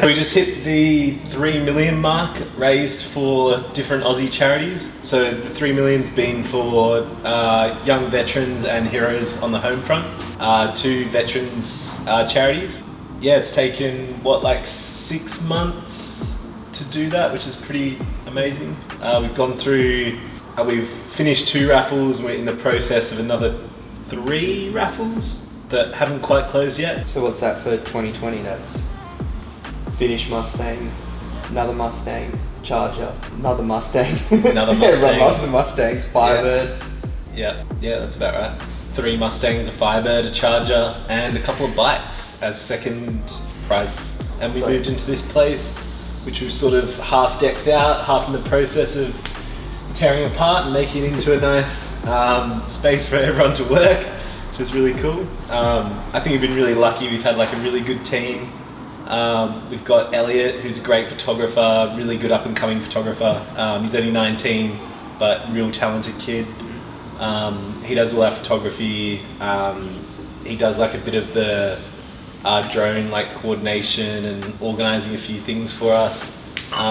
We just hit the 3 million mark raised for different Aussie charities. So the 3 million's been for young veterans and heroes on the home front, 2 veterans charities. Yeah, it's taken, like 6 months to do that, which is pretty amazing. We've gone through, we've finished 2 raffles, and we're in the process of another 3 raffles that haven't quite closed yet. So what's that for 2020? That's Finnish Mustang, another Mustang, Charger, another Mustang. Another Mustang. Everyone loves the Mustangs, Firebird. Yeah, that's about right. 3 Mustangs, a Firebird, a Charger, and a couple of bikes as second prizes. And we moved into this place, which was sort of half decked out, half in the process of tearing apart and making it into a nice space for everyone to work, which is really cool. I think we've been really lucky. We've had like a really good team. We've got Elliot, who's a great photographer, really good up and coming photographer. He's only 19, but real talented kid. He does all our photography. He does like a bit of the drone like coordination and organizing a few things for us.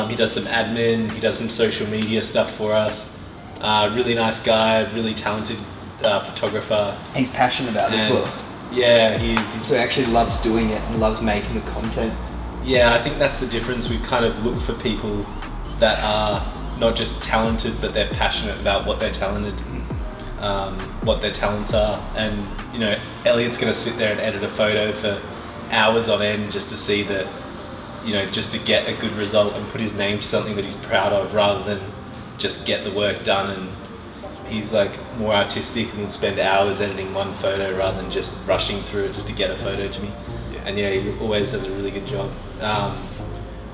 He does some admin, he does some social media stuff for us. Really nice guy, really talented photographer. He's passionate about it as well. Yeah, he is. So he actually loves doing it and loves making the content. Yeah, I think that's the difference. We kind of look for people that are not just talented, but they're passionate about what they're talented, what their talents are. And, you know, Elliot's going to sit there and edit a photo for hours on end just to see that, you know, just to get a good result and put his name to something that he's proud of rather than just get the work done. And he's like more artistic and will spend hours editing one photo rather than just rushing through it just to get a photo to me. Yeah. And yeah, he always does a really good job.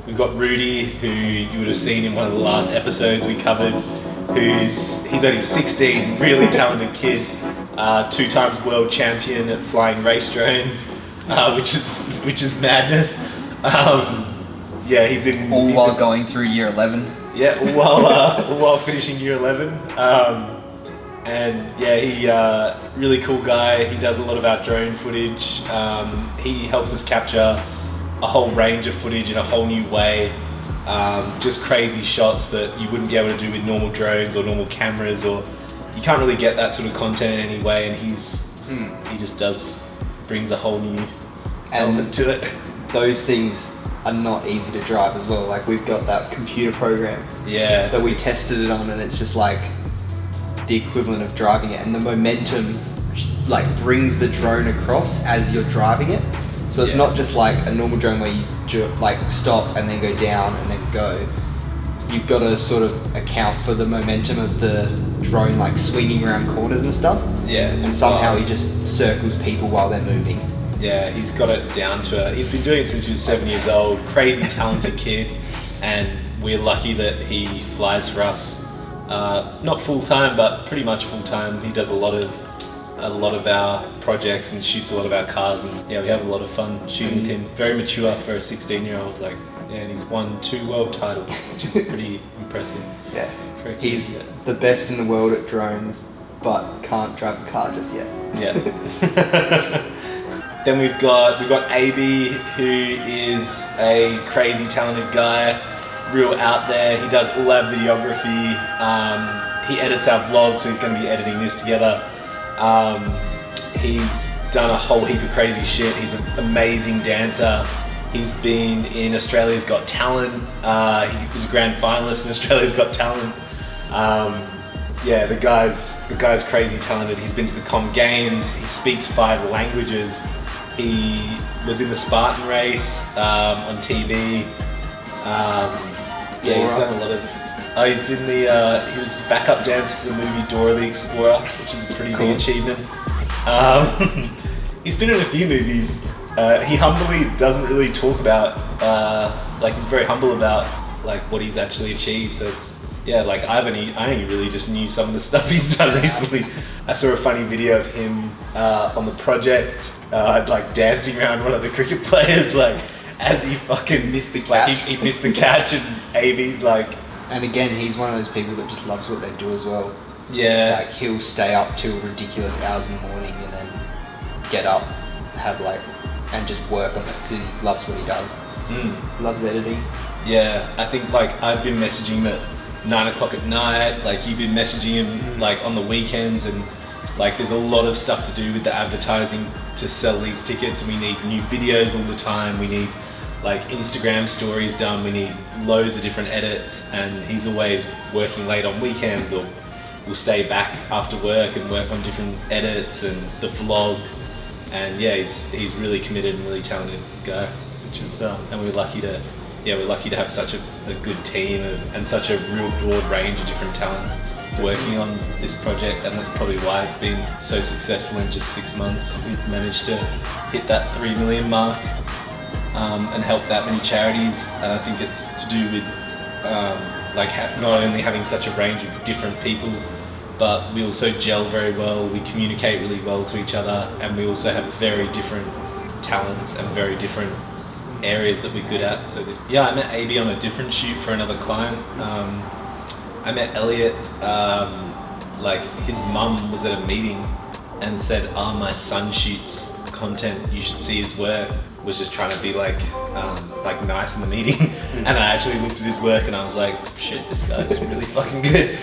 We've got Rudy, who you would have seen in one of the last episodes we covered, he's only 16, really talented kid, 2 times world champion at flying race drones, which is madness. Yeah, he's in while going through year 11. Yeah, while finishing year 11. And yeah, he really cool guy. He does a lot of our drone footage. He helps us capture a whole range of footage in a whole new way. Just crazy shots that you wouldn't be able to do with normal drones or normal cameras, or you can't really get that sort of content in any way. And he just brings a whole new element to it. Those things are not easy to drive as well. Like we've got that computer program that we tested it on, and it's just like the equivalent of driving it, and the momentum like brings the drone across as you're driving it. So it's not just like a normal drone where you like stop and then go down and then go. You've got to sort of account for the momentum of the drone like swinging around corners and stuff. Yeah, and somehow he just circles people while they're moving. Yeah, he's got it down to he's been doing it since he was 7 years old. Crazy talented kid, and we're lucky that he flies for us. Not full time, but pretty much full time. He does a lot of our projects and shoots a lot of our cars, and yeah, we have a lot of fun shooting with him. Very mature for a 16-year-old, like, yeah, and he's won 2 world titles, which is pretty impressive. Yeah, he's the best in the world at drones, but can't drive a car just yet. Yeah. Then we've got AB, who is a crazy talented guy, real out there. He does all our videography. He edits our vlogs, so he's going to be editing this together. He's done a whole heap of crazy shit. He's an amazing dancer. He's been in Australia's Got Talent. He was a grand finalist in Australia's Got Talent. Yeah, the guy's crazy talented. He's been to the Com Games. He speaks 5 languages. He was in the Spartan race on TV. Yeah, he's done a lot of. He's in the. He was backup dancer for the movie Dora the Explorer, which is a pretty big achievement. He's been in a few movies. He humbly doesn't really talk about. Like he's very humble about like what he's actually achieved. So it's like I only really just knew some of the stuff he's done recently. I saw a funny video of him on the project, like dancing around one of the cricket players, like as he fucking missed the catch. Like he missed the catch, and AB's like. And again, he's one of those people that just loves what they do as well. Yeah. Like he'll stay up till ridiculous hours in the morning and then get up, have like, and just work on it because he loves what he does. Loves editing. Yeah, I think like I've been messaging him at 9 o'clock at night, like you've been messaging him like on the weekends, and like there's a lot of stuff to do with the advertising to sell these tickets, and we need new videos all the time, we need like Instagram stories done, we need loads of different edits, and he's always working late on weekends, or we'll stay back after work and work on different edits and the vlog. And yeah, he's really committed and really talented guy, which is and we're lucky to have such a good team and such a real broad range of different talents working on this project, and that's probably why it's been so successful. In just 6 months we've managed to hit that 3 million mark and help that many charities, and I think it's to do with not only having such a range of different people, but we also gel very well, we communicate really well to each other, and we also have very different talents and very different areas that we're good at. So I met AB on a different shoot for another client. I met Elliot, like his mum was at a meeting and said, my son shoots content, you should see his work. Was just trying to be like nice in the meeting, and I actually looked at his work and I was like, shit, this guy's really fucking good.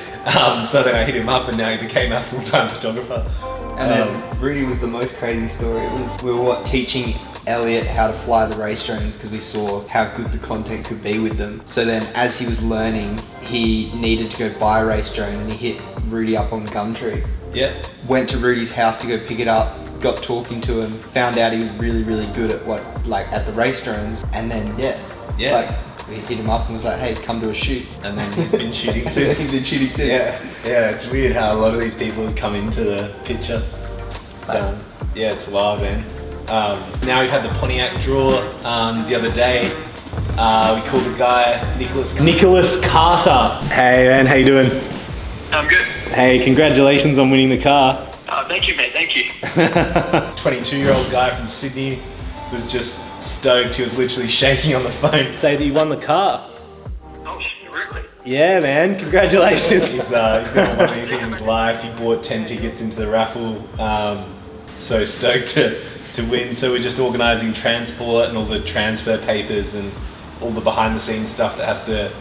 So then I hit him up and now he became our full-time photographer. And then Rudy was the most crazy story. We were teaching Elliot how to fly the race drones because we saw how good the content could be with them. So then as he was learning, he needed to go buy a race drone, and he hit Rudy up on Gumtree. Yeah. Went to Rudy's house to go pick it up, got talking to him, found out he was really, really good at at the race drones, and then we hit him up and was like, hey, come to a shoot. And then he's been shooting since. He's been shooting since. Yeah, it's weird how a lot of these people have come into the picture. So yeah, it's wild, man. Now we've had the Pontiac draw the other day. We called the guy Nicholas Carter. Hey man, how you doing? I'm good. Hey, congratulations on winning the car. Oh, thank you, mate. Thank you. 22-year-old guy from Sydney was just stoked. He was literally shaking on the phone. Say that you won the car. Oh, shit, really? Yeah, man. Congratulations. He's never won anything in his life. He bought 10 tickets into the raffle. So stoked to win. So we're just organising transport and all the transfer papers and all the behind-the-scenes stuff that has to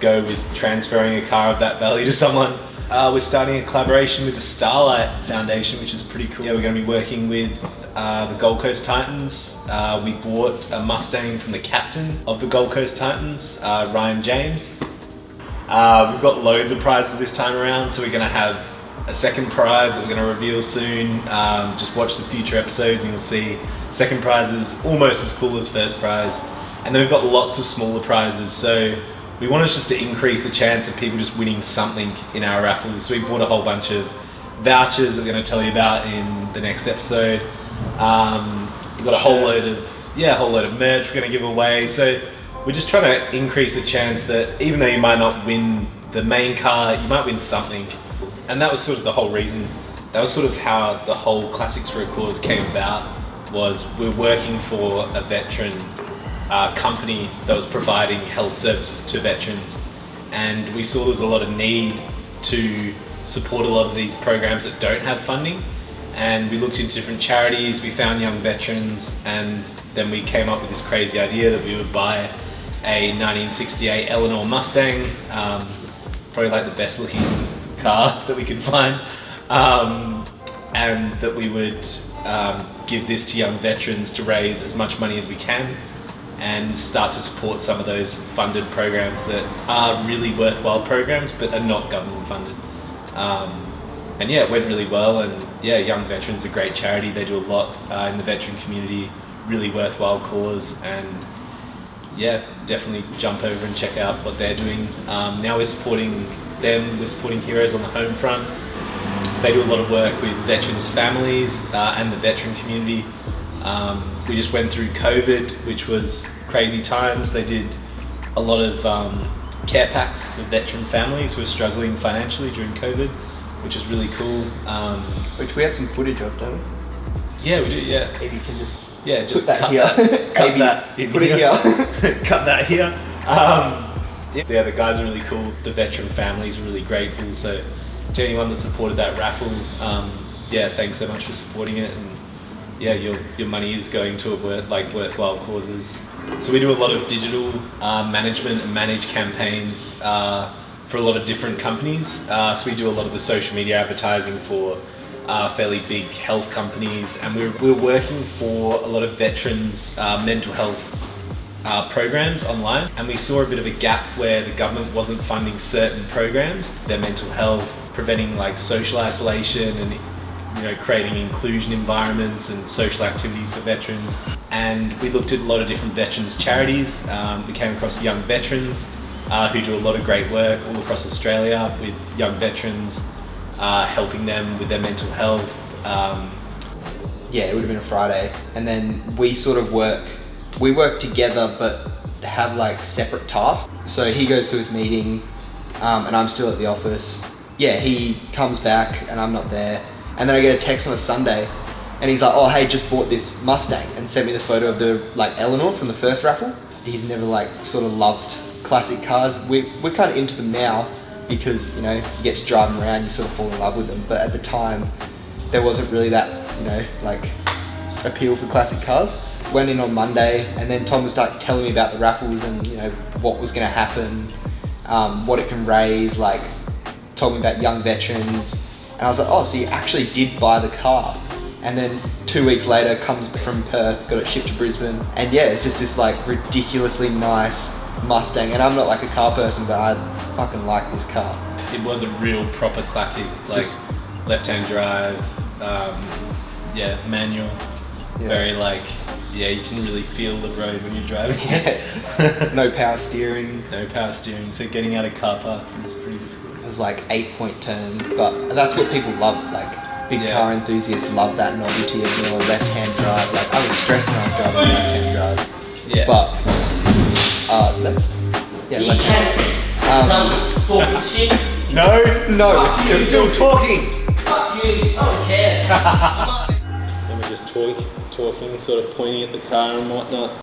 go with transferring a car of that value to someone. We're starting a collaboration with the Starlight Foundation, which is pretty cool. Yeah, we're going to be working with the Gold Coast Titans. We bought a Mustang from the captain of the Gold Coast Titans, Ryan James. We've got loads of prizes this time around, so we're going to have a second prize that we're going to reveal soon. Just watch the future episodes and you'll see second prize is almost as cool as first prize. And then we've got lots of smaller prizes, so we wanted just to increase the chance of people just winning something in our raffles. So we bought a whole bunch of vouchers that we're going to tell you about in the next episode. We've got a whole load of merch we're going to give away. So we're just trying to increase the chance that even though you might not win the main car, you might win something. And that was sort of the whole reason. That was sort of how the whole Classics for a Cause came about. Was we're working for a veteran company that was providing health services to veterans, and we saw there was a lot of need to support a lot of these programs that don't have funding, and we looked into different charities, we found young veterans, and then we came up with this crazy idea that we would buy a 1968 Eleanor Mustang, probably like the best looking car that we could find, and that we would give this to young veterans to raise as much money as we can and start to support some of those funded programs that are really worthwhile programs but are not government funded. And yeah, it went really well, and yeah, Young Veterans are a great charity. They do a lot in the veteran community, really worthwhile cause, and yeah, definitely jump over and check out what they're doing. Now we're supporting them, we're supporting Heroes on the Home Front. They do a lot of work with veterans' families and the veteran community. We just went through COVID, which was crazy times. They did a lot of care packs for veteran families who were struggling financially during COVID, which is really cool. Which we have some footage of, don't we? Yeah, we do, yeah. Maybe you can just just put that cut here. that, cut that in put here. it here. Cut that here. Yeah, the guys are really cool. The veteran families are really grateful. So to anyone that supported that raffle, yeah, thanks so much for supporting it. And yeah, your money is going to worthwhile causes. So we do a lot of digital management and manage campaigns for a lot of different companies. So we do a lot of the social media advertising for fairly big health companies, and we're working for a lot of veterans' mental health programs online, and we saw a bit of a gap where the government wasn't funding certain programs, their mental health, preventing like social isolation and creating inclusion environments and social activities for veterans. And we looked at a lot of different veterans charities. We came across Young Veterans who do a lot of great work all across Australia with young veterans, helping them with their mental health. Yeah, it would have been a Friday, and then we sort of work together but have like separate tasks. So he goes to his meeting and I'm still at the office. Yeah, he comes back and I'm not there, and then I get a text on a Sunday and he's like, oh hey, just bought this Mustang, and sent me the photo of the like Eleanor from the first raffle. He's never like sort of loved classic cars. We're kind of into them now because you get to drive them around, you sort of fall in love with them, but at the time there wasn't really that like appeal for classic cars. Went in on Monday, and then Tom was like telling me about the raffles and what was going to happen, what it can raise, like told me about Young Veterans, and I was like, oh, so you actually did buy the car. And then 2 weeks later comes from Perth, got it shipped to Brisbane, and yeah, it's just this like ridiculously nice Mustang, and I'm not like a car person, but I fucking like this car. It was a real proper classic, like left-hand drive, manual, very like, you can really feel the road when you're driving it. No power steering. No power steering, so getting out of car parks is pretty difficult. It was like 8-point turns, but that's what people love, like big car enthusiasts love that novelty of left-hand drive. Like I was stressed when I was driving left-hand drive. Yeah. But left-hand. Talking shit. No, you're still talking. Fuck you, I don't care. And we're just talking, sort of pointing at the car and whatnot.